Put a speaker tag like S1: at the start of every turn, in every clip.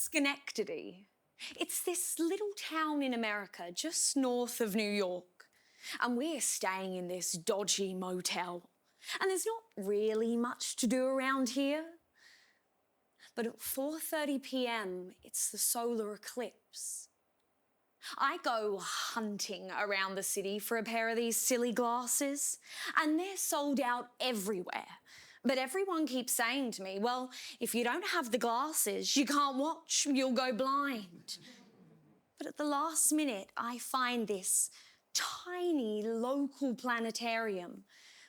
S1: Schenectady. It's this little town in America just north of New York. And we're staying in this dodgy motel. And there's not really much to do around here. But at 4:30 p.m, it's the solar eclipse. I go hunting around the city for a pair of these silly glasses, and they're sold out everywhere. But everyone keeps saying to me, well, if you don't have the glasses, you can't watch, you'll go blind. But at the last minute, I find this tiny local planetarium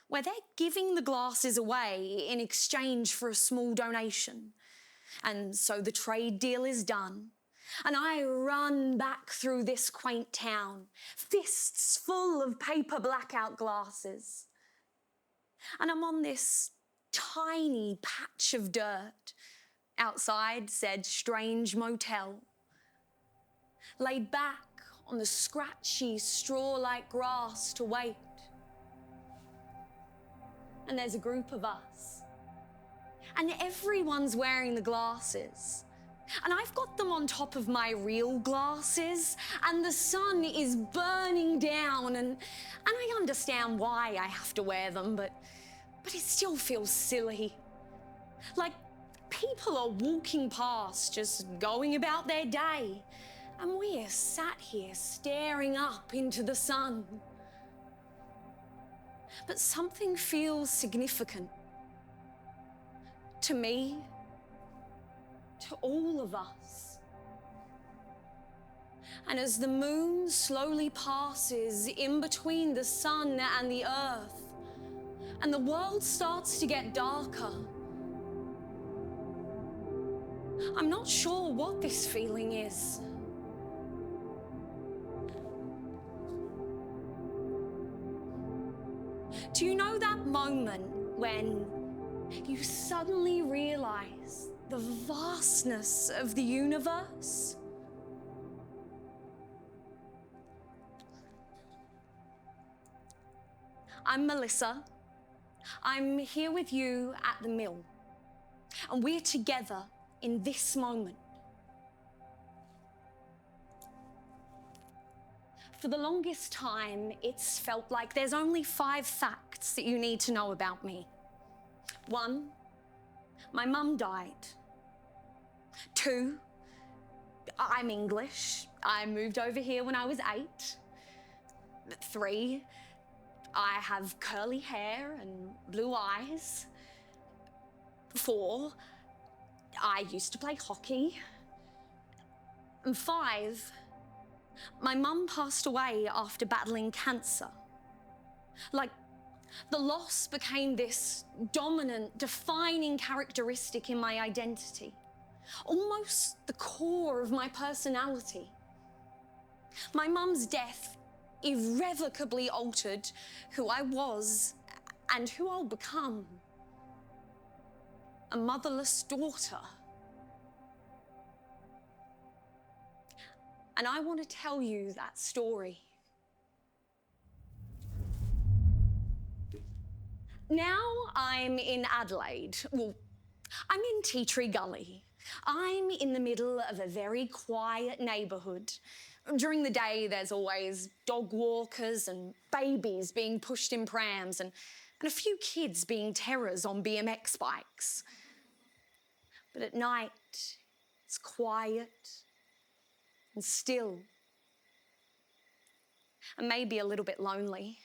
S1: where they're giving the glasses away in exchange for a small donation. And so the trade deal is done. And I run back through this quaint town, fists full of paper blackout glasses. And I'm on this tiny patch of dirt outside said strange motel, laid back on the scratchy straw-like grass to wait. And there's a group of us. And everyone's wearing the glasses. And I've got them on top of my real glasses, and the sun is burning down, and I understand why I have to wear them, but it still feels silly. Like people are walking past, just going about their day, and we're sat here staring up into the sun. But something feels significant. To me, to all of us. And as the moon slowly passes in between the sun and the earth, and the world starts to get darker, I'm not sure what this feeling is. Do you know that moment when you suddenly realize the vastness of the universe? I'm Melissa. I'm here with you at the mill, and we're together in this moment. For the longest time, it's felt like there's only 5 facts that you need to know about me. 1, my mum died. 2, I'm English. I moved over here when I was 8. 3, I have curly hair and blue eyes. 4, I used to play hockey. And 5, my mum passed away after battling cancer. Like, the loss became this dominant, defining characteristic in my identity, almost the core of my personality. My mum's death irrevocably altered who I was and who I'll become. A motherless daughter. And I want to tell you that story. Now I'm in Adelaide. Well, I'm in Tea Tree Gully. I'm in the middle of a very quiet neighbourhood. During the day, there's always dog walkers and babies being pushed in prams and a few kids being terrors on BMX bikes. But at night, it's quiet and still, and maybe a little bit lonely.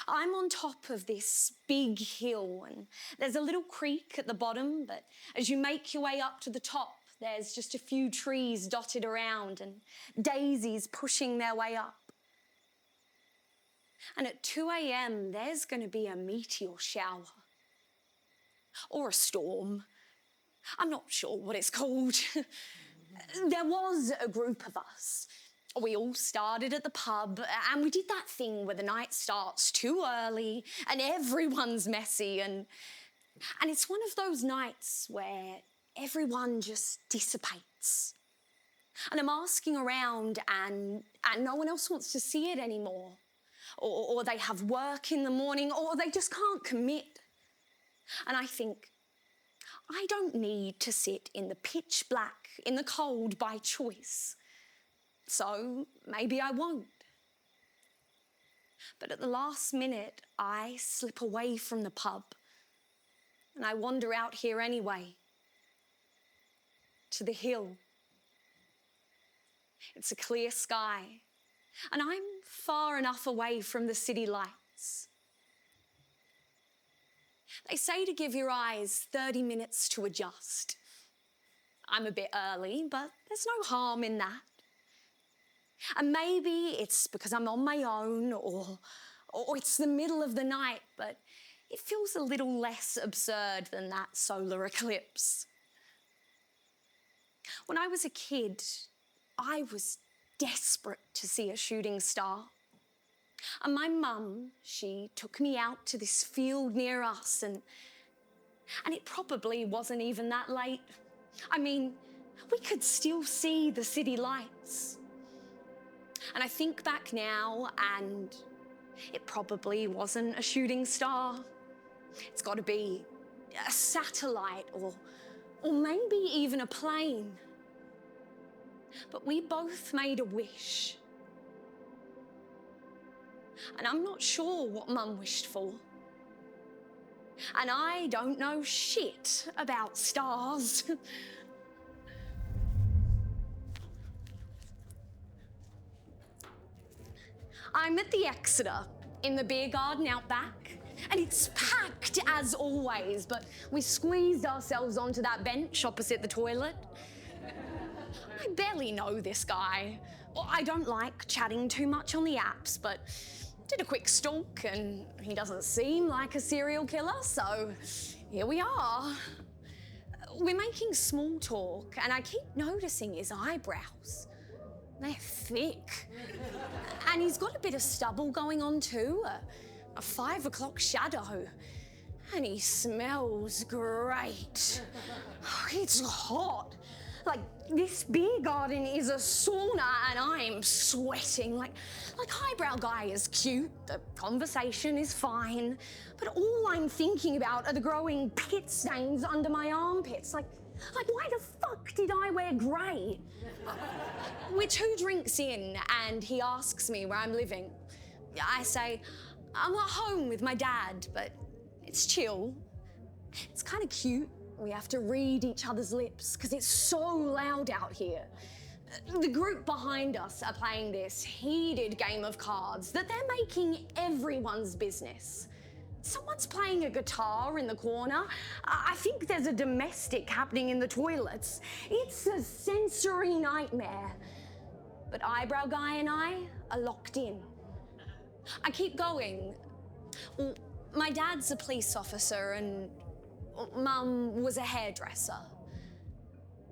S1: I'm on top of this big hill, and there's a little creek at the bottom, but as you make your way up to the top, there's just a few trees dotted around and daisies pushing their way up. And at 2 a.m, there's going to be a meteor shower. Or a storm. I'm not sure what it's called. There was a group of us. We all started at the pub, and we did that thing where the night starts too early and everyone's messy, and it's one of those nights where everyone just dissipates. And I'm asking around and no one else wants to see it anymore. Or they have work in the morning, or they just can't commit. And I think, I don't need to sit in the pitch black, in the cold by choice. So maybe I won't. But at the last minute, I slip away from the pub and I wander out here anyway, to the hill. It's a clear sky and I'm far enough away from the city lights. They say to give your eyes 30 minutes to adjust. I'm a bit early, but there's no harm in that. And maybe it's because I'm on my own or it's the middle of the night, but it feels a little less absurd than that solar eclipse. When I was a kid, I was desperate to see a shooting star. And my mum, she took me out to this field near us and it probably wasn't even that late. I mean, we could still see the city lights. And I think back now and it probably wasn't a shooting star. It's got to be a satellite or maybe even a plane. But we both made a wish. And I'm not sure what Mum wished for. And I don't know shit about stars. I'm at the Exeter, in the beer garden out back, and it's packed as always, but we squeezed ourselves onto that bench opposite the toilet. I barely know this guy. Well, I don't like chatting too much on the apps, but did a quick stalk and he doesn't seem like a serial killer, so here we are. We're making small talk and I keep noticing his eyebrows. They're thick. And he's got a bit of stubble going on too, a 5 o'clock shadow. And he smells great. It's hot. Like, this beer garden is a sauna and I'm sweating. Like highbrow guy is cute, the conversation is fine, but all I'm thinking about are the growing pit stains under my armpits. Like why the fuck did I wear grey? We're 2 drinks in and he asks me where I'm living. I say, I'm at home with my dad, but it's chill. It's kind of cute. We have to read each other's lips because it's so loud out here. The group behind us are playing this heated game of cards that they're making everyone's business. Someone's playing a guitar in the corner. I think there's a domestic happening in the toilets. It's a sensory nightmare. But Eyebrow Guy and I are locked in. I keep going. Well, my dad's a police officer and Mum was a hairdresser.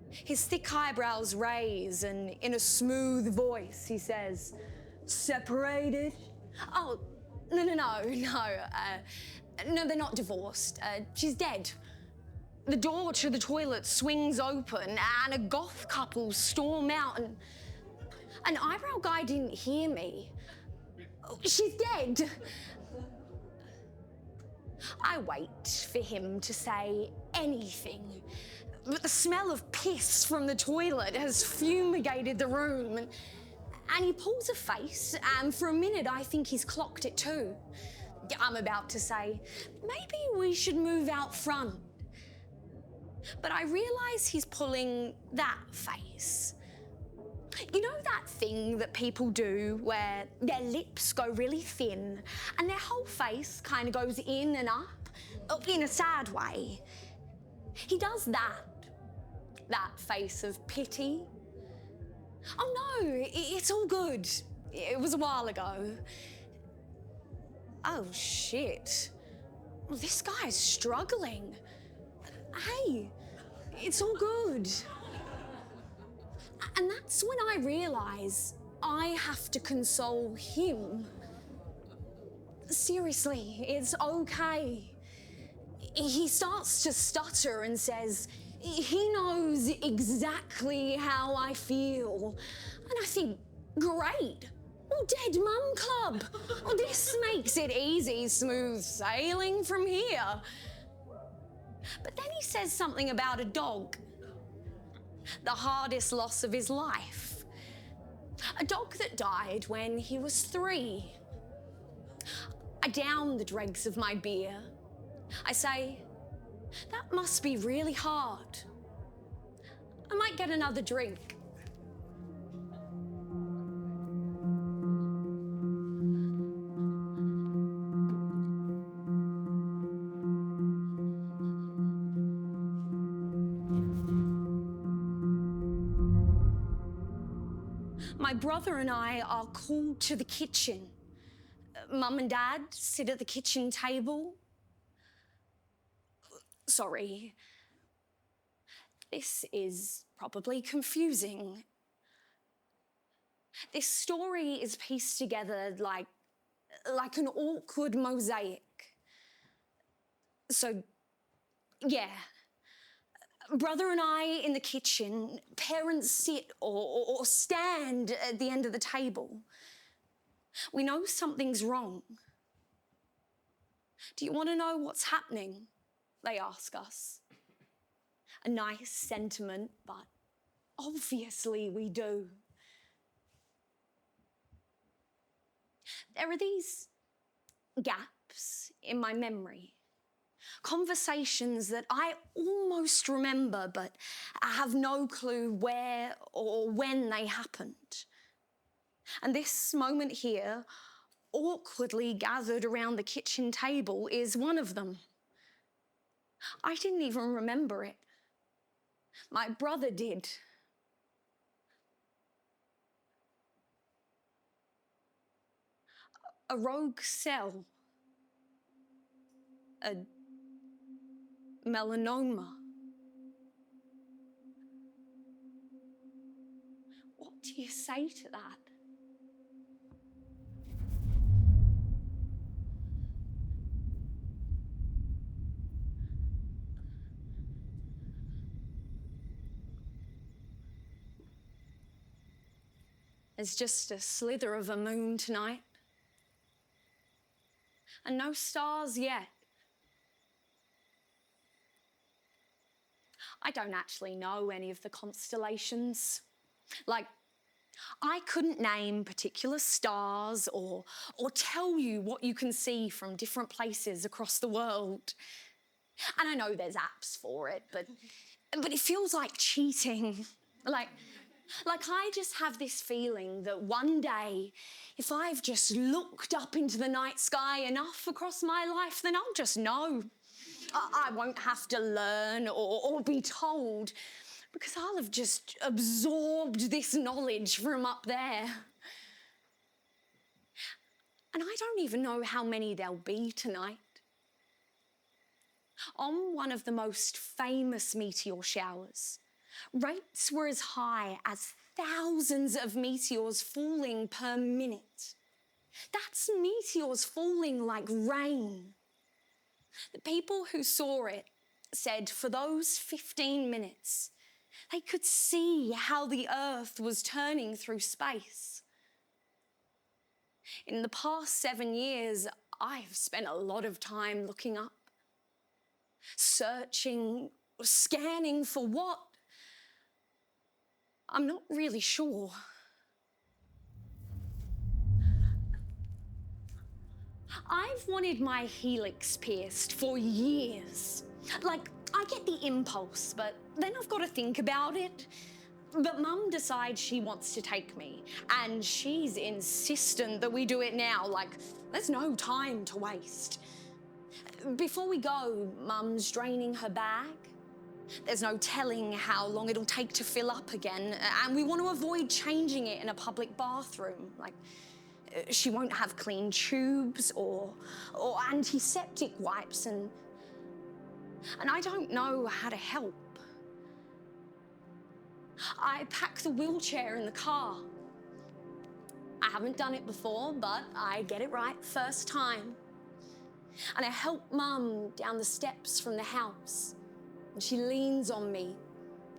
S1: His thick eyebrows raise and in a smooth voice he says, separated? Oh, no, they're not divorced. She's dead. The door to the toilet swings open and a goth couple storm out and Eyebrow Guy didn't hear me. She's dead. I wait for him to say anything, but the smell of piss from the toilet has fumigated the room and he pulls a face and for a minute I think he's clocked it too. I'm about to say, maybe we should move out front. But I realise he's pulling that face. You know that thing that people do where their lips go really thin and their whole face kind of goes in and up in a sad way? He does that face of pity. Oh no, it's all good. It was a while ago. Oh shit, this guy's struggling. Hey, it's all good. And that's when I realise I have to console him. Seriously, it's okay. He starts to stutter and says, he knows exactly how I feel. And I think, great. Well, Dead Mum Club. Well, this makes it easy, smooth sailing from here. But then he says something about a dog. The hardest loss of his life. A dog that died when he was 3. I down the dregs of my beer. I say, that must be really hard. I might get another drink. My brother and I are called to the kitchen. Mum and Dad sit at the kitchen table. Sorry. This is probably confusing. This story is pieced together like an awkward mosaic. So, yeah. Brother and I in the kitchen, parents sit or stand at the end of the table. We know something's wrong. Do you want to know what's happening? They ask us. A nice sentiment, but obviously we do. There are these gaps in my memory. Conversations that I almost remember, but I have no clue where or when they happened. And this moment here, awkwardly gathered around the kitchen table, is one of them. I didn't even remember it. My brother did. A rogue cell. A melanoma. What do you say to that? There's just a slither of a moon tonight. And no stars yet. I don't actually know any of the constellations. Like, I couldn't name particular stars or tell you what you can see from different places across the world. And I know there's apps for it, but it feels like cheating. Like I just have this feeling that one day, if I've just looked up into the night sky enough across my life, then I'll just know. I won't have to learn or be told, because I'll have just absorbed this knowledge from up there. And I don't even know how many there'll be tonight. On one of the most famous meteor showers, rates were as high as thousands of meteors falling per minute. That's meteors falling like rain. The people who saw it said for those 15 minutes, they could see how the Earth was turning through space. In the past 7 years, I've spent a lot of time looking up, searching, scanning for what? I'm not really sure. I've wanted my helix pierced for years. Like, I get the impulse, but then I've got to think about it. But Mum decides she wants to take me, and she's insistent that we do it now, like there's no time to waste. Before we go, Mum's draining her bag. There's no telling how long it'll take to fill up again, and we want to avoid changing it in a public bathroom. Like, she won't have clean tubes or antiseptic wipes, and I don't know how to help. I pack the wheelchair in the car. I haven't done it before, but I get it right first time. And I help Mum down the steps from the house, and she leans on me,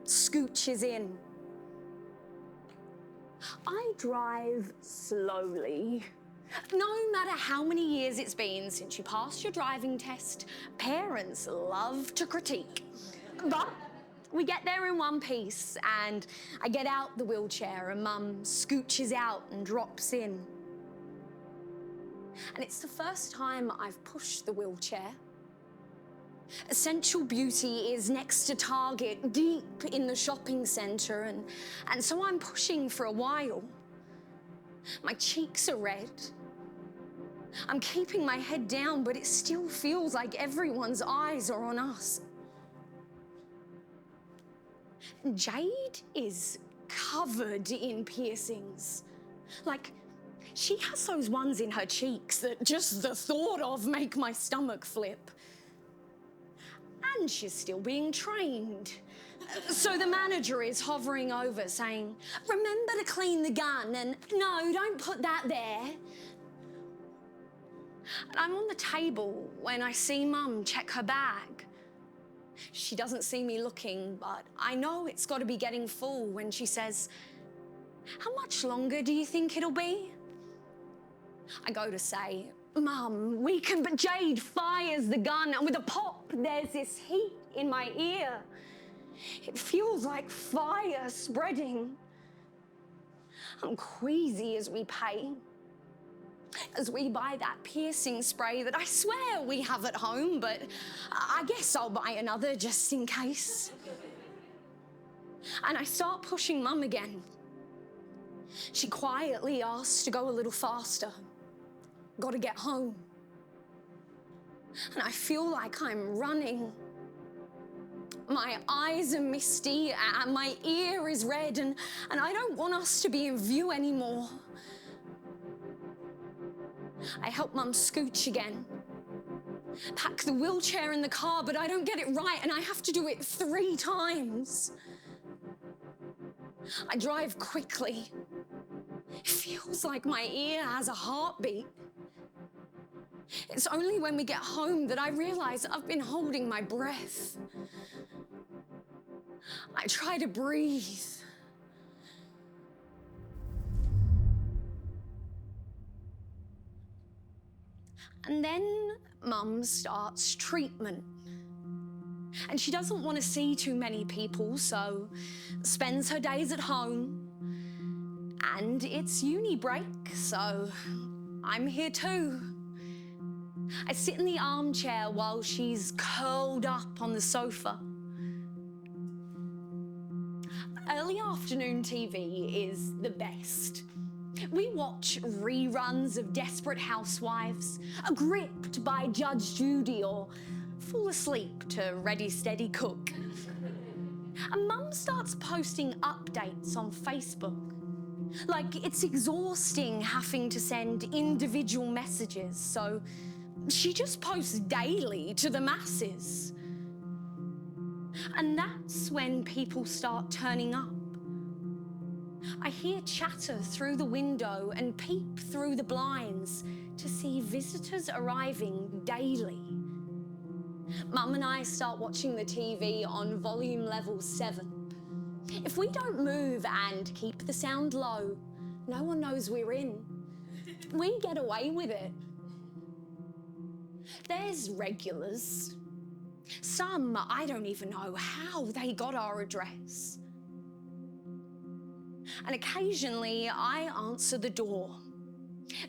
S1: scooches in. I drive slowly, No matter how many years it's been since you passed your driving test, parents love to critique. But we get there in one piece, and I get out the wheelchair and Mum scooches out and drops in. And it's the first time I've pushed the wheelchair. Essential Beauty is next to Target, deep in the shopping centre, and so I'm pushing for a while. My cheeks are red. I'm keeping my head down, but it still feels like everyone's eyes are on us. Jade is covered in piercings. Like, she has those ones in her cheeks that just the thought of make my stomach flip. And she's still being trained. So the manager is hovering over saying, "Remember to clean the gun," and "No, don't put that there." And I'm on the table when I see Mum check her bag. She doesn't see me looking, but I know it's got to be getting full when she says, "How much longer do you think it'll be?" I go to say, "Mum, we can," but Jade fires the gun, and with a pop, there's this heat in my ear. It feels like fire spreading. I'm queasy as we pay, as we buy that piercing spray that I swear we have at home, but I guess I'll buy another just in case. And I start pushing Mum again. She quietly asks to go a little faster. Gotta get home. And I feel like I'm running. My eyes are misty and my ear is red, and I don't want us to be in view anymore. I help Mum scooch again. Pack the wheelchair in the car, but I don't get it right, and I have to do it 3 times. I drive quickly. It feels like my ear has a heartbeat. It's only when we get home that I realise I've been holding my breath. I try to breathe. And then Mum starts treatment. And she doesn't want to see too many people, so spends her days at home. And it's uni break, so I'm here too. I sit in the armchair while she's curled up on the sofa. Early afternoon TV is the best. We watch reruns of Desperate Housewives, gripped by Judge Judy, or fall asleep to Ready Steady Cook. And Mum starts posting updates on Facebook. Like, it's exhausting having to send individual messages, so she just posts daily to the masses. And that's when people start turning up. I hear chatter through the window and peep through the blinds to see visitors arriving daily. Mum and I start watching the TV on volume level 7. If we don't move and keep the sound low, no one knows we're in. We get away with it. There's regulars. Some, I don't even know how they got our address. And occasionally I answer the door.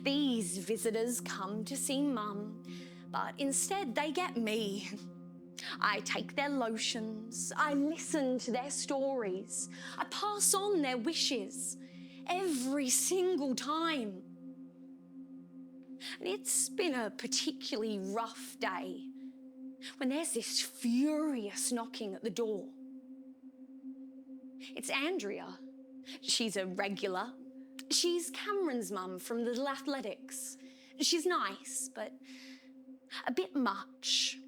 S1: These visitors come to see Mum, but instead they get me. I take their lotions, I listen to their stories, I pass on their wishes every single time. And it's been a particularly rough day when there's this furious knocking at the door. It's Andrea. She's a regular. She's Cameron's mum from Little Athletics. She's nice, but a bit much.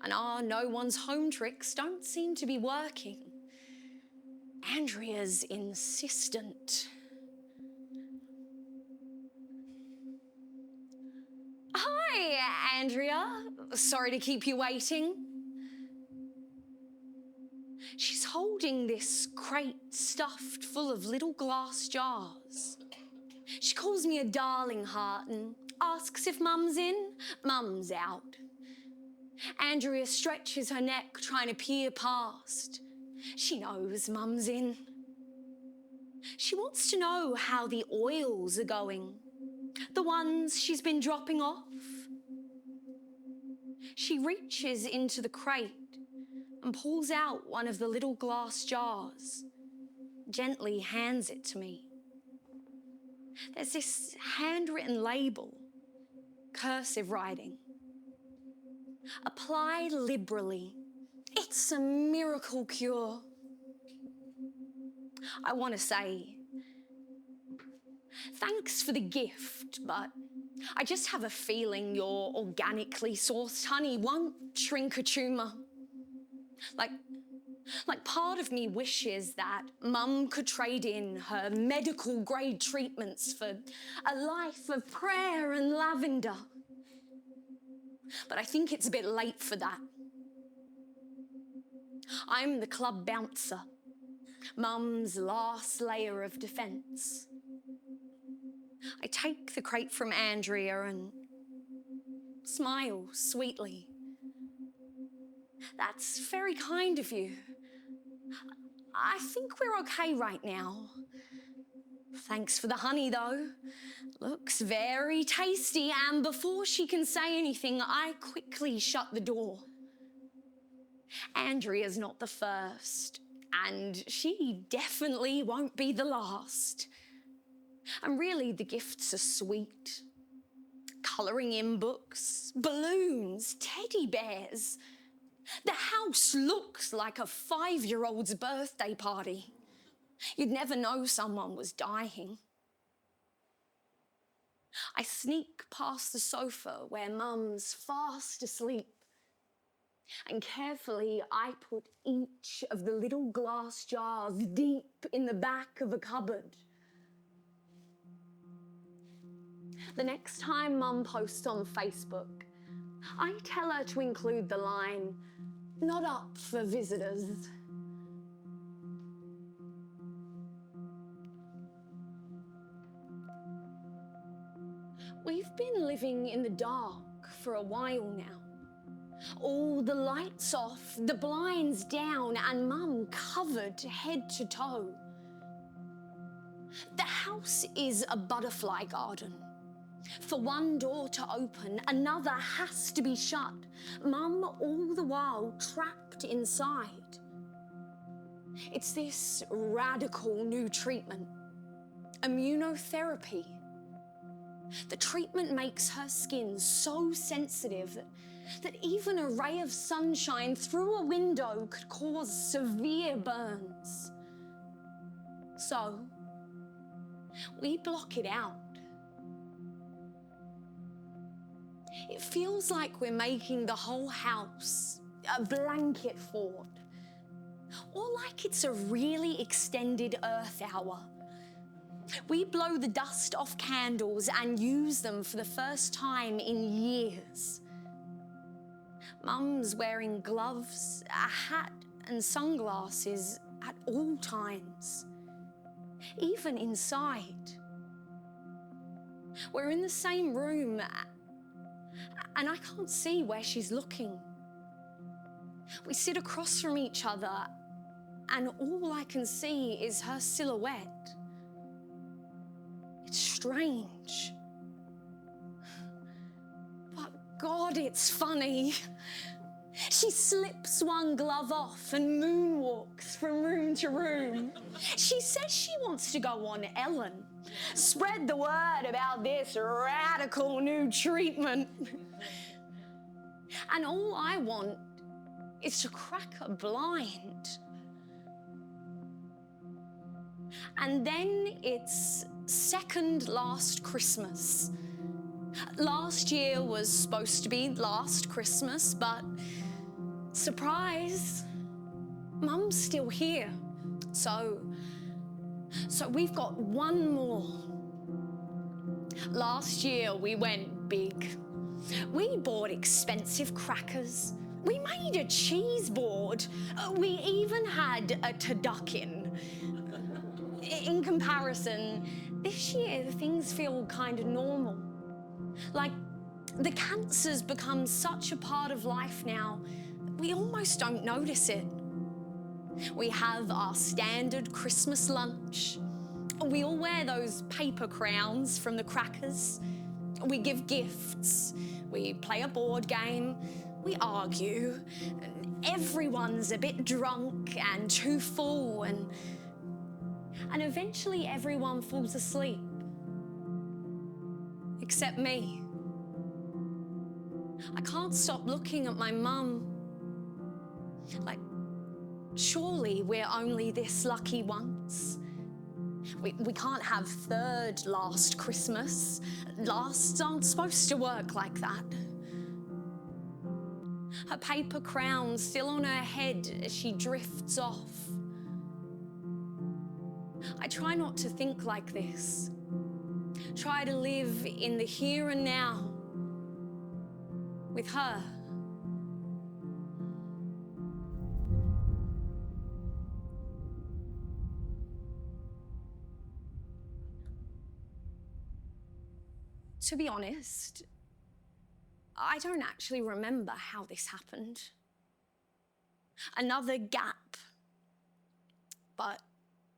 S1: And our no one's home tricks don't seem to be working. Andrea's insistent. Hi, Andrea. Sorry to keep you waiting. She's holding this crate stuffed full of little glass jars. She calls me a darling heart and asks if Mum's in. Mum's out. Andrea stretches her neck trying to peer past. She knows Mum's in. She wants to know how the oils are going, the ones she's been dropping off. She reaches into the crate and pulls out one of the little glass jars, gently hands it to me. There's this handwritten label, cursive writing. Apply liberally. It's a miracle cure. I want to say, thanks for the gift, but I just have a feeling your organically sourced honey won't shrink a tumour. Like part of me wishes that Mum could trade in her medical grade treatments for a life of prayer and lavender. But I think it's a bit late for that. I'm the club bouncer, Mum's last layer of defence. I take the crate from Andrea and smile sweetly. That's very kind of you. I think we're okay right now. Thanks for the honey, though. Looks very tasty, and before she can say anything, I quickly shut the door. Andrea's not the first, and she definitely won't be the last. And really, the gifts are sweet. Colouring in books, balloons, teddy bears. The house looks like a 5-year-old's birthday party. You'd never know someone was dying. I sneak past the sofa where Mum's fast asleep, and carefully I put each of the little glass jars deep in the back of a cupboard. The next time Mum posts on Facebook, I tell her to include the line, "Not up for visitors." We've been living in the dark for a while now. All the lights off, the blinds down, and Mum covered head to toe. The house is a butterfly garden. For one door to open, another has to be shut. Mum all the while trapped inside. It's this radical new treatment, immunotherapy. The treatment makes her skin so sensitive that even a ray of sunshine through a window could cause severe burns. So, we block it out. It feels like we're making the whole house a blanket fort, or like it's a really extended Earth hour. We blow the dust off candles and use them for the first time in years. Mum's wearing gloves, a hat and sunglasses at all times, even inside. We're in the same room and I can't see where she's looking. We sit across from each other and all I can see is her silhouette. It's strange. But God, it's funny. She slips one glove off and moonwalks from room to room. She says she wants to go on Ellen. Spread the word about this radical new treatment. And all I want is to crack a blind. And then it's second last Christmas. Last year was supposed to be last Christmas, but surprise, Mum's still here. So we've got one more. Last year we went big. We bought expensive crackers. We made a cheese board. We even had a turducken. In comparison, This year, things feel kind of normal. Like, the cancer's become such a part of life now that we almost don't notice it. We have our standard Christmas lunch. We all wear those paper crowns from the crackers. We give gifts. We play a board game. We argue. Everyone's a bit drunk and too full, and eventually everyone falls asleep. Except me. I can't stop looking at my mum. Like, surely we're only this lucky once. We can't have third last Christmas. Lasts aren't supposed to work like that. Her paper crown still on her head as she drifts off. I try not to think like this. Try to live in the here and now with her. To be honest, I don't actually remember how this happened. Another gap. But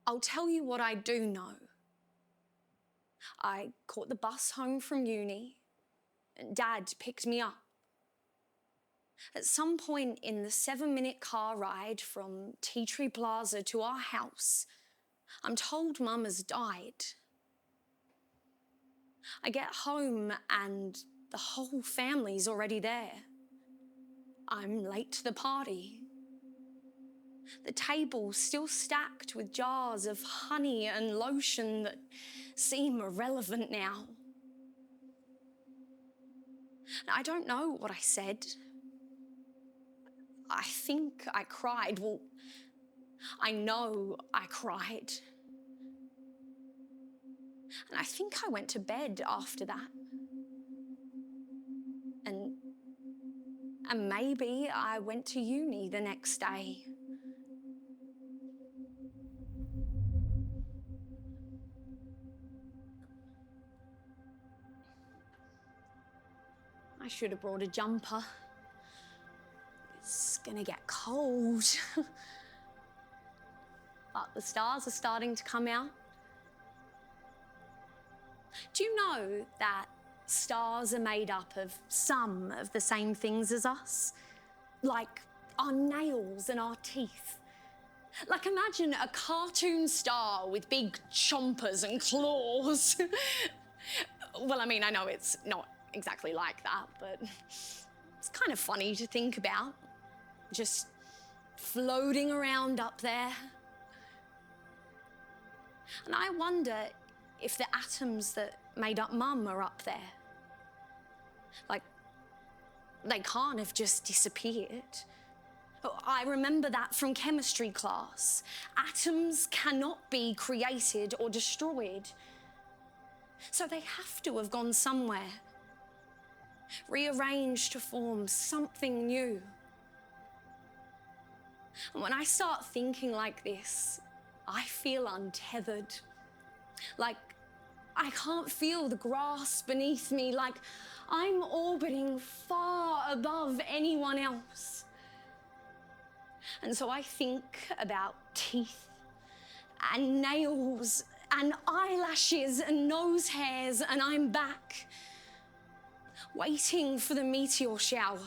S1: I'll tell you what I do know. I caught the bus home from uni, and Dad picked me up. At some point in the 7-minute car ride from Tea Tree Plaza to our house, I'm told Mum has died. I get home and the whole family's already there. I'm late to the party. The table's still stacked with jars of honey and lotion that seem irrelevant now. I don't know what I said. I think I cried. Well, I know I cried. And I think I went to bed after that. And maybe I went to uni the next day. I should have brought a jumper. It's gonna get cold. But the stars are starting to come out. Do you know that stars are made up of some of the same things as us? Like our nails and our teeth. Like, imagine a cartoon star with big chompers and claws. Well, I mean, I know it's not exactly like that, but it's kind of funny to think about. Just floating around up there. And I wonder if the atoms that made up Mum are up there. Like, they can't have just disappeared. I remember that from chemistry class. Atoms cannot be created or destroyed. So they have to have gone somewhere, rearranged to form something new. And when I start thinking like this, I feel untethered. Like, I can't feel the grass beneath me, like I'm orbiting far above anyone else. And so I think about teeth and nails and eyelashes and nose hairs, and I'm back, waiting for the meteor shower,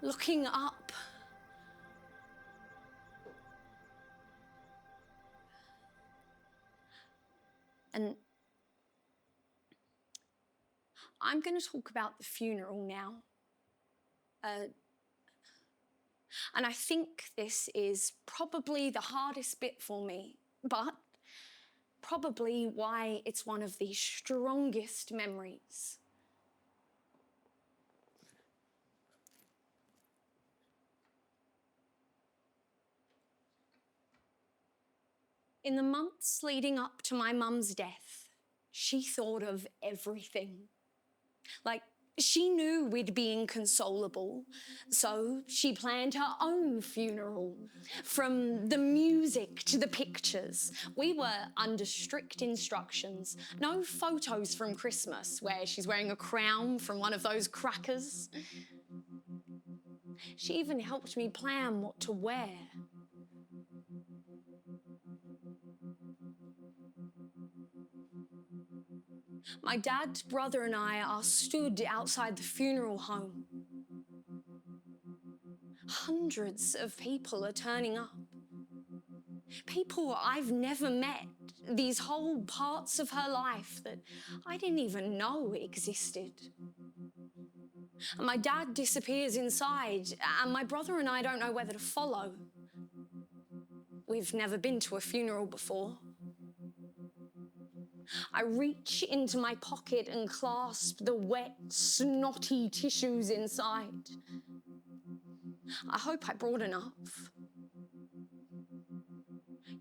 S1: looking up. And I'm going to talk about the funeral now. And I think this is probably the hardest bit for me, but probably why it's one of the strongest memories. In the months leading up to my mum's death, she thought of everything. Like, She knew we'd be inconsolable, so she planned her own funeral. From the music to the pictures, we were under strict instructions. No photos from Christmas where she's wearing a crown from one of those crackers. She even helped me plan what to wear. My dad, brother and I are stood outside the funeral home. Hundreds of people are turning up. People I've never met. These whole parts of her life that I didn't even know existed. And my dad disappears inside, and my brother and I don't know whether to follow. We've never been to a funeral before. I reach into my pocket and clasp the wet, snotty tissues inside. I hope I brought enough.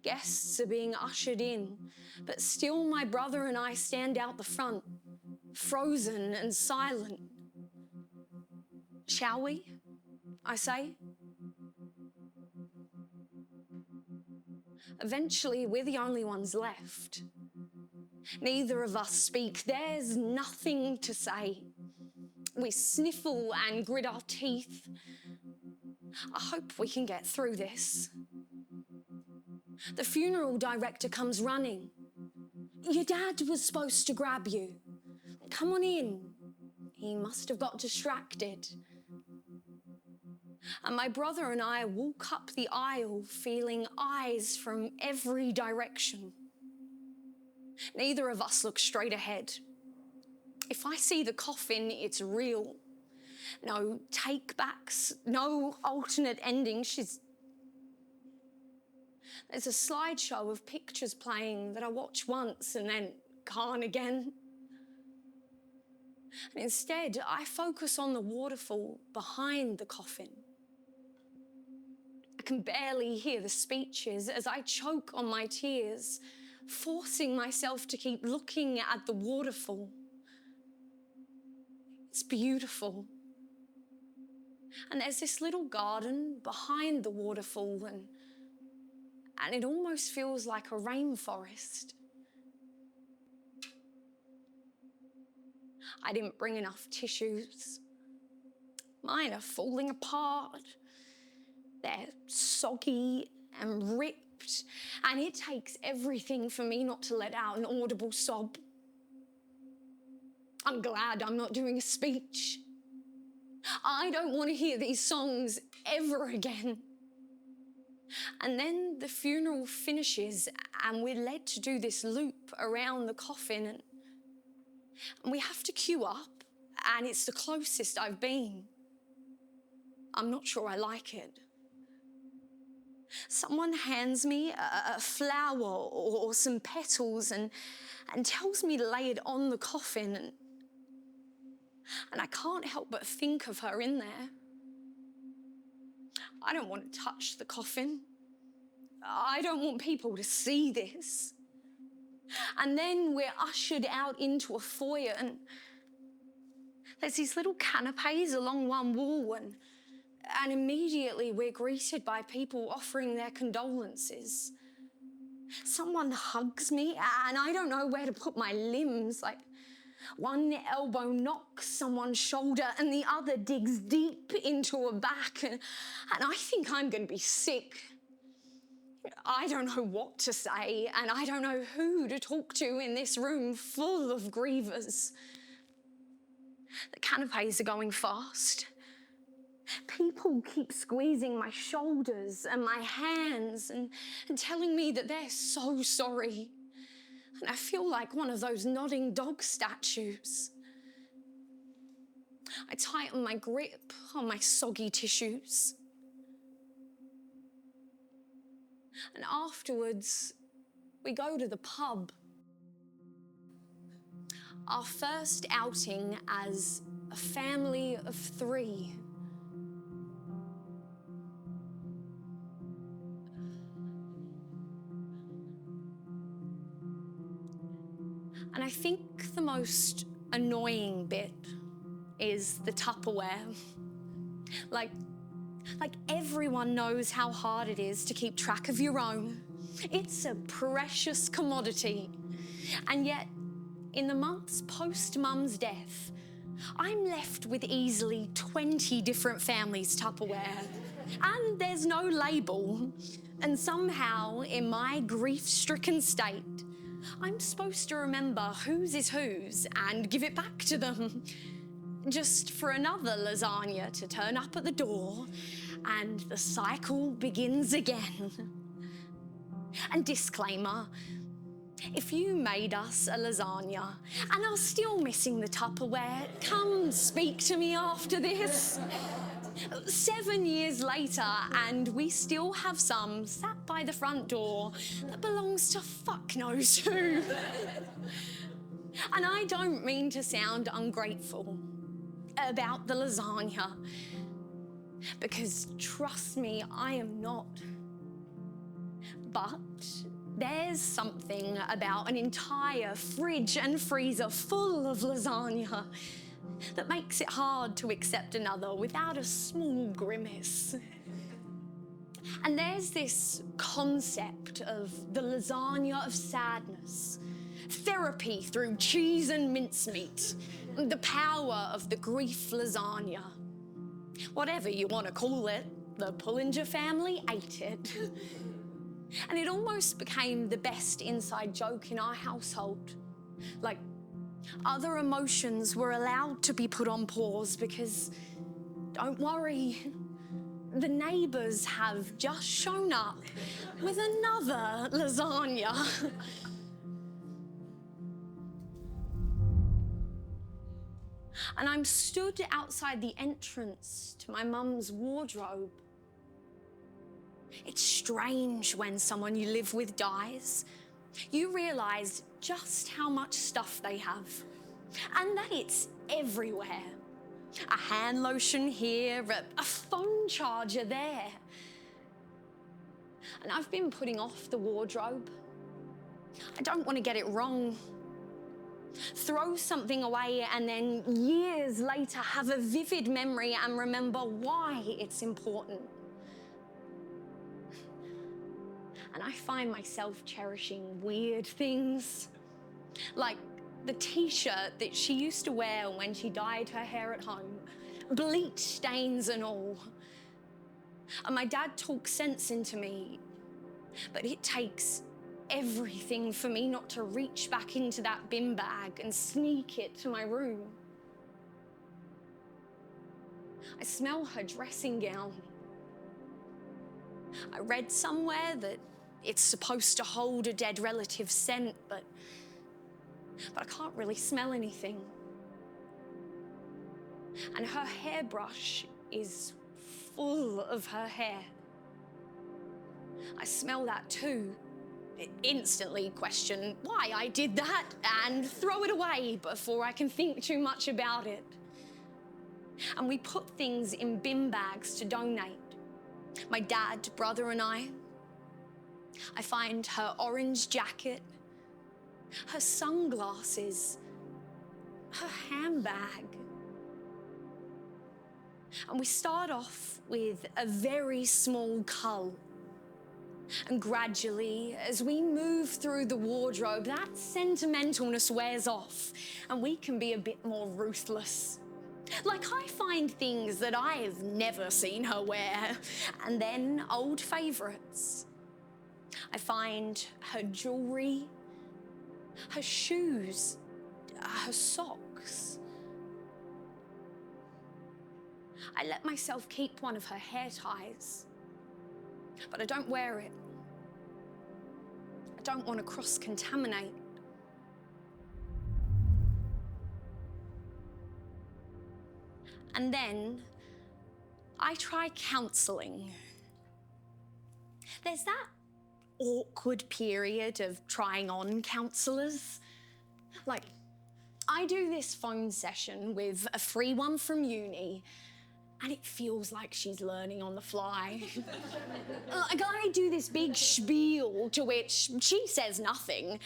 S1: Guests are being ushered in, but still my brother and I stand out the front, frozen and silent. Shall we? I say. Eventually, we're the only ones left. Neither of us speak. There's nothing to say. We sniffle and grit our teeth. I hope we can get through this. The funeral director comes running. Your dad was supposed to grab you. Come on in. He must have got distracted. And my brother and I walk up the aisle feeling eyes from every direction. Neither of us look straight ahead. If I see the coffin, it's real. No take-backs, no alternate endings. There's a slideshow of pictures playing that I watch once and then can't again. And instead, I focus on the waterfall behind the coffin. I can barely hear the speeches as I choke on my tears, forcing myself to keep looking at the waterfall. It's beautiful. And there's this little garden behind the waterfall and it almost feels like a rainforest. I didn't bring enough tissues. Mine are falling apart. They're soggy and ripped, and it takes everything for me not to let out an audible sob. I'm glad I'm not doing a speech. I don't want to hear these songs ever again. And then the funeral finishes and we're led to do this loop around the coffin and we have to queue up and it's the closest I've been. I'm not sure I like it. Someone hands me a flower or some petals and tells me to lay it on the coffin and I can't help but think of her in there. I don't want to touch the coffin. I don't want people to see this. And then we're ushered out into a foyer and there's these little canapes along one wall and immediately we're greeted by people offering their condolences. Someone hugs me and I don't know where to put my limbs. Like one elbow knocks someone's shoulder and the other digs deep into her back and I think I'm going to be sick. I don't know what to say and I don't know who to talk to in this room full of grievers. The canapes are going fast. People keep squeezing my shoulders and my hands and telling me that they're so sorry. And I feel like one of those nodding dog statues. I tighten my grip on my soggy tissues. And afterwards, we go to the pub. Our first outing as a family of 3. And I think the most annoying bit is the Tupperware. Like everyone knows how hard it is to keep track of your own. It's a precious commodity. And yet, in the months post-Mum's death, I'm left with easily 20 different families' Tupperware. And there's no label. And somehow, in my grief-stricken state, I'm supposed to remember whose is whose and give it back to them. Just for another lasagna to turn up at the door and the cycle begins again. And disclaimer, if you made us a lasagna and are still missing the Tupperware, come speak to me after this. 7 years later, and we still have some sat by the front door that belongs to fuck knows who. And I don't mean to sound ungrateful about the lasagna, because trust me, I am not. But there's something about an entire fridge and freezer full of lasagna that makes it hard to accept another without a small grimace. And there's this concept of the lasagna of sadness, therapy through cheese and mincemeat, the power of the grief lasagna. Whatever you want to call it, the Pullinger family ate it. And it almost became the best inside joke in our household. Like, other emotions were allowed to be put on pause because, don't worry, the neighbours have just shown up with another lasagna. And I'm stood outside the entrance to my mum's wardrobe. It's strange when someone you live with dies. You realise just how much stuff they have, and that it's everywhere. A hand lotion here, a phone charger there. And I've been putting off the wardrobe. I don't want to get it wrong. Throw something away and then years later have a vivid memory and remember why it's important. And I find myself cherishing weird things, like the t-shirt that she used to wear when she dyed her hair at home, bleach stains and all. And my dad talks sense into me, but it takes everything for me not to reach back into that bin bag and sneak it to my room. I smell her dressing gown. I read somewhere that it's supposed to hold a dead relative's scent, but I can't really smell anything. And her hairbrush is full of her hair. I smell that too. Instantly question why I did that and throw it away before I can think too much about it. And we put things in bin bags to donate. My dad, brother and I find her orange jacket, her sunglasses, her handbag. And we start off with a very small cull. And gradually, as we move through the wardrobe, that sentimentalness wears off and we can be a bit more ruthless. Like, I find things that I've never seen her wear, and then old favourites. I find her jewellery, her shoes, her socks. I let myself keep one of her hair ties, but I don't wear it. I don't want to cross-contaminate. And then I try counselling. There's that awkward period of trying on counsellors. Like, I do this phone session with a free one from uni, and it feels like she's learning on the fly. Like, I do this big spiel to which she says nothing,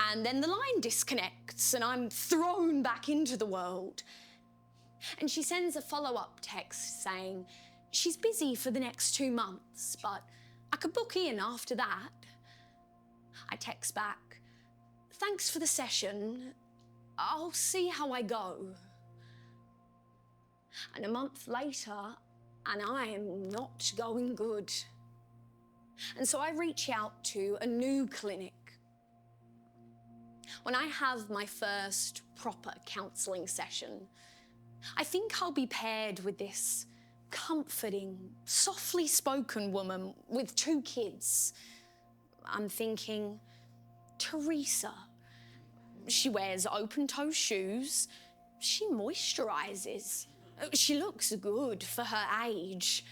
S1: and then the line disconnects and I'm thrown back into the world. And she sends a follow-up text saying she's busy for the next 2 months, but I could book in after that. I text back, thanks for the session. I'll see how I go. And a month later, and I am not going good. And so I reach out to a new clinic. When I have my first proper counselling session, I think I'll be paired with this comforting, softly spoken woman with 2 kids. I'm thinking, Teresa. She wears open-toe shoes. She moisturises. She looks good for her age.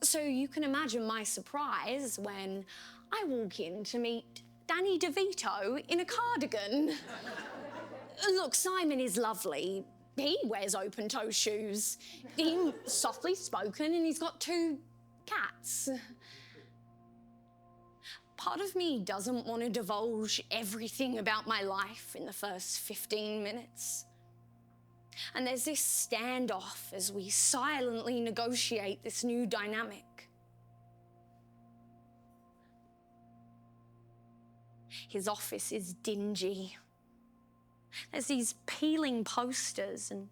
S1: So you can imagine my surprise when I walk in to meet Danny DeVito in a cardigan. Look, Simon is lovely. He wears open-toe shoes. He's softly spoken and he's got 2 cats. Part of me doesn't want to divulge everything about my life in the first 15 minutes. And there's this standoff as we silently negotiate this new dynamic. His office is dingy. There's these peeling posters and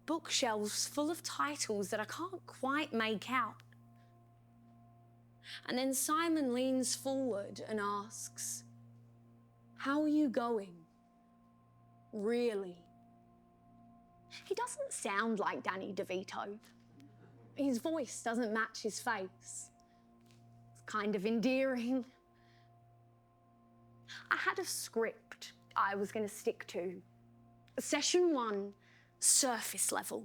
S1: bookshelves full of titles that I can't quite make out. And then Simon leans forward and asks, how are you going? Really? He doesn't sound like Danny DeVito. His voice doesn't match his face. It's kind of endearing. I had a script I was going to stick to. Session 1, surface level,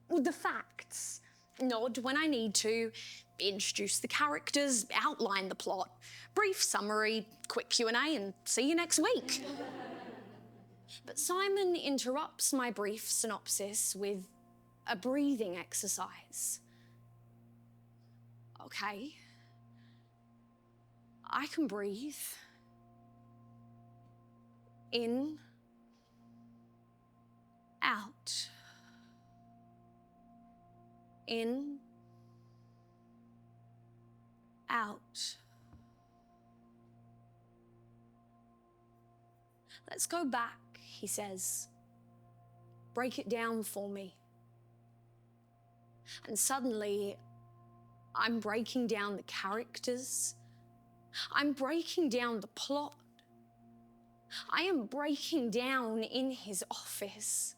S1: with the facts. Nod when I need to, introduce the characters, outline the plot, brief summary, quick Q&A, and see you next week. But Simon interrupts my brief synopsis with a breathing exercise. Okay. I can breathe. In, out. In, out. Let's go back, he says. Break it down for me. And suddenly, I'm breaking down the characters. I'm breaking down the plot. I am breaking down in his office.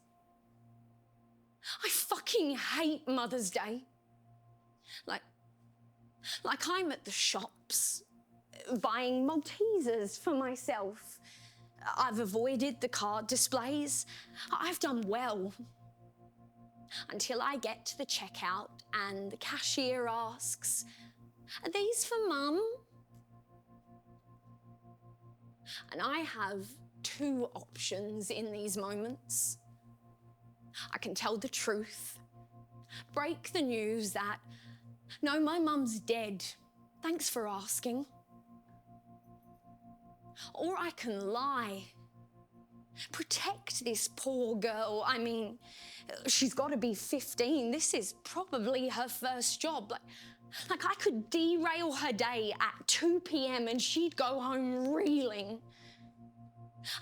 S1: I fucking hate Mother's Day. Like I'm at the shops, buying Maltesers for myself. I've avoided the card displays. I've done well. Until I get to the checkout and the cashier asks, are these for Mum? And I have 2 options in these moments. I can tell the truth, break the news that, no, my mum's dead. Thanks for asking. Or I can lie. Protect this poor girl. I mean, she's got to be 15. This is probably her first job. Like I could derail her day at 2 p.m. and she'd go home reeling.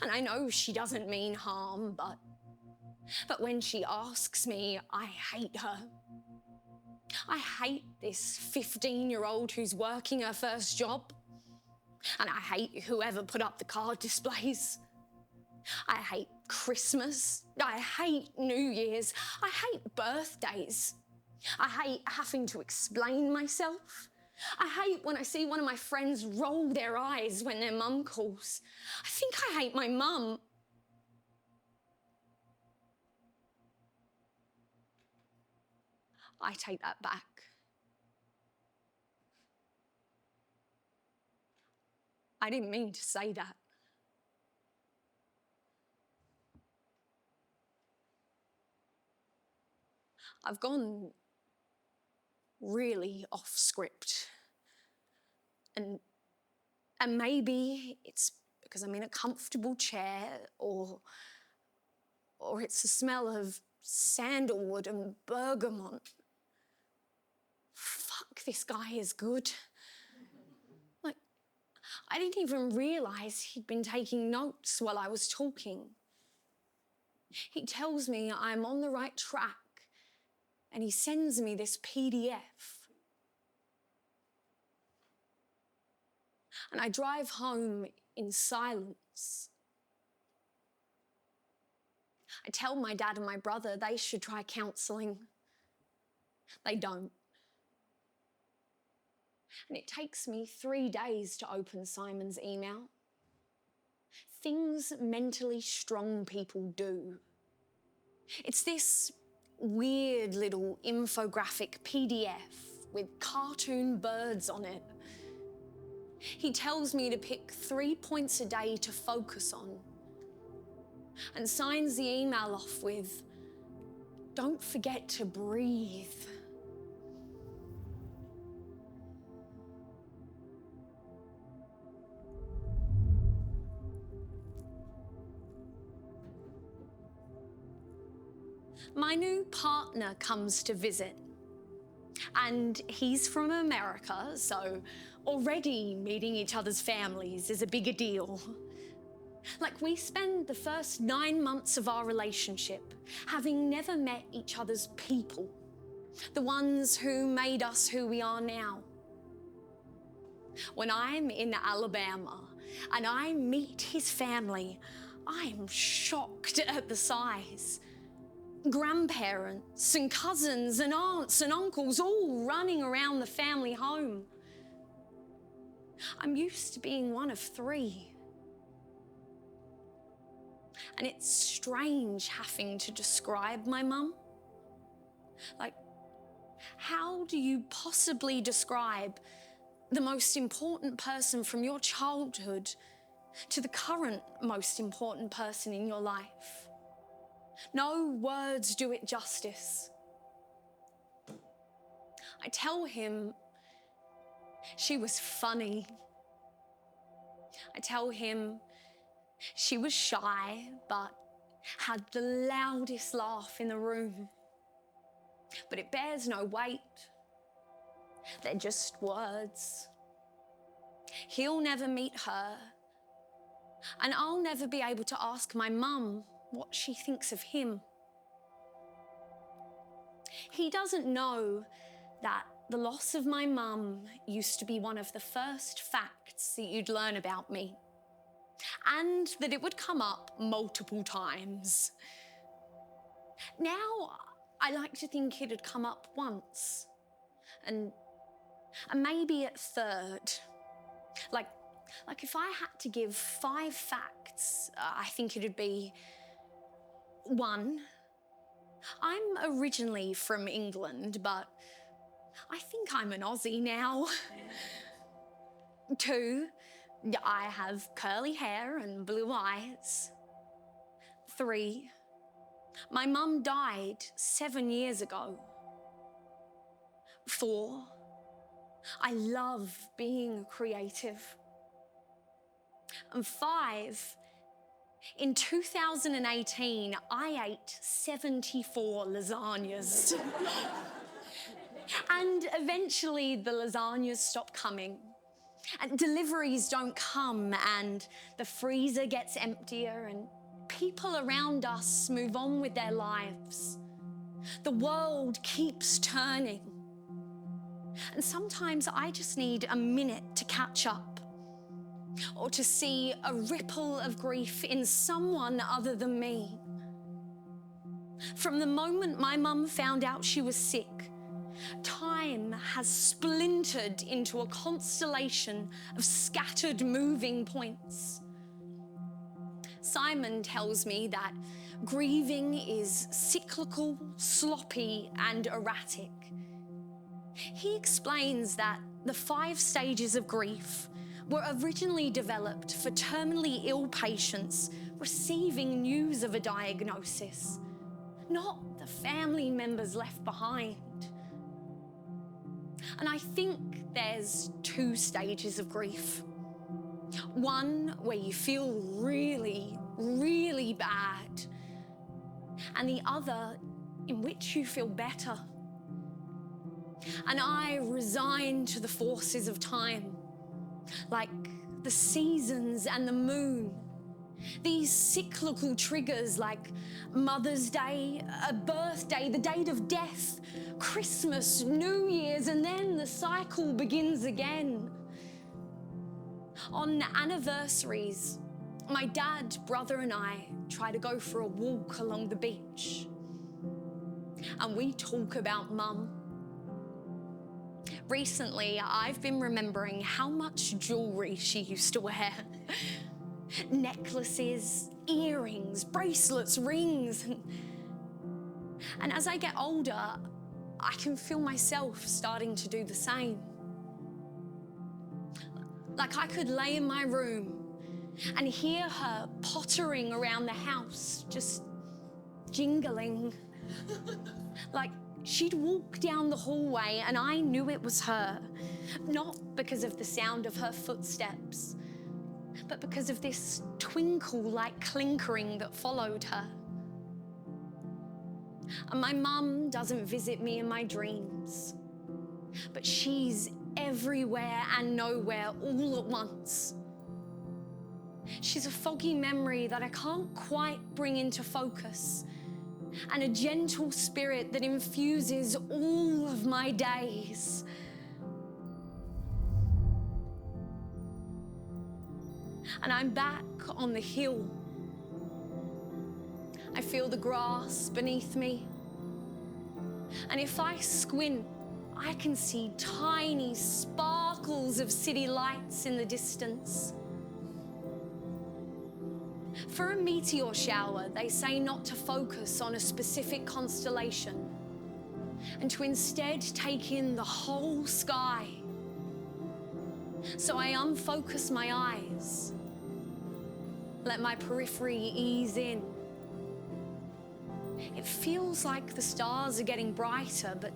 S1: And I know she doesn't mean harm, but when she asks me, I hate her. I hate this 15-year-old who's working her first job. And I hate whoever put up the card displays. I hate Christmas. I hate New Year's. I hate birthdays. I hate having to explain myself. I hate when I see one of my friends roll their eyes when their mum calls. I think I hate my mum. I take that back. I didn't mean to say that. I've gone really off script. And maybe it's because I'm in a comfortable chair or it's the smell of sandalwood and bergamot. Fuck, this guy is good. Like, I didn't even realise he'd been taking notes while I was talking. He tells me I'm on the right track and he sends me this PDF. And I drive home in silence. I tell my dad and my brother they should try counselling. They don't. And it takes me 3 days to open Simon's email. Things mentally strong people do. It's this weird little infographic PDF with cartoon birds on it. He tells me to pick 3 points a day to focus on and signs the email off with, "Don't forget to breathe." My new partner comes to visit, and he's from America, so already meeting each other's families is a bigger deal. Like, we spend the first 9 months of our relationship having never met each other's people, the ones who made us who we are now. When I'm in Alabama and I meet his family, I'm shocked at the size. Grandparents and cousins and aunts and uncles all running around the family home. I'm used to being one of 3. And it's strange having to describe my mum. Like, how do you possibly describe the most important person from your childhood to the current most important person in your life? No words do it justice. I tell him she was funny. I tell him she was shy, but had the loudest laugh in the room. But it bears no weight. They're just words. He'll never meet her, and I'll never be able to ask my mum what she thinks of him. He doesn't know that the loss of my mum used to be one of the first facts that you'd learn about me, and that it would come up multiple times. Now, I like to think it had come up once, and maybe at third. Like if I had to give 5 facts, I think it'd be: 1, I'm originally from England, but I think I'm an Aussie now. 2, I have curly hair and blue eyes. 3, my mum died 7 years ago. 4, I love being creative. And 5, in 2018, I ate 74 lasagnas. And eventually the lasagnas stop coming. And deliveries don't come, and the freezer gets emptier, and people around us move on with their lives. The world keeps turning. And sometimes I just need a minute to catch up, or to see a ripple of grief in someone other than me. From the moment my mum found out she was sick, time has splintered into a constellation of scattered moving points. Simon tells me that grieving is cyclical, sloppy, and erratic. He explains that the 5 stages of grief were originally developed for terminally ill patients receiving news of a diagnosis, not the family members left behind. And I think there's 2 stages of grief. One where you feel really, really bad, and the other in which you feel better. And I resign to the forces of time, like the seasons and the moon. These cyclical triggers like Mother's Day, a birthday, the date of death, Christmas, New Year's, and then the cycle begins again. On anniversaries, my dad, brother, and I try to go for a walk along the beach. And we talk about Mum. Recently, I've been remembering how much jewellery she used to wear. Necklaces, earrings, bracelets, rings. And as I get older, I can feel myself starting to do the same. Like I could lay in my room and hear her pottering around the house, just jingling. Like she'd walk down the hallway and I knew it was her, not because of the sound of her footsteps, but because of this twinkle-like clinkering that followed her. And my mum doesn't visit me in my dreams, but she's everywhere and nowhere all at once. She's a foggy memory that I can't quite bring into focus, and a gentle spirit that infuses all of my days. And I'm back on the hill. I feel the grass beneath me. And if I squint, I can see tiny sparkles of city lights in the distance. For a meteor shower, they say not to focus on a specific constellation and to instead take in the whole sky. So I unfocus my eyes, let my periphery ease in. It feels like the stars are getting brighter, but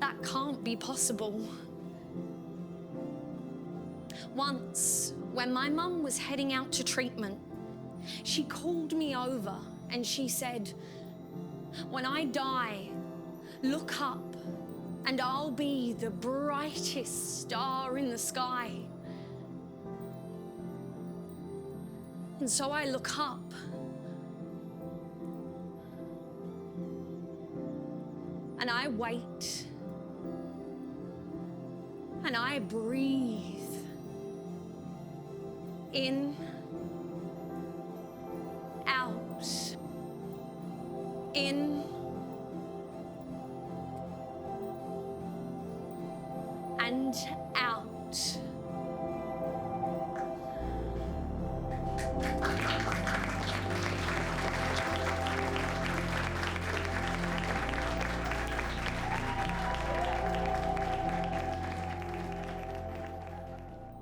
S1: that can't be possible. Once, when my mum was heading out to treatment, she called me over and she said, "When I die, look up and I'll be the brightest star in the sky." And so I look up. And I wait. And I breathe. In, out, in, and out.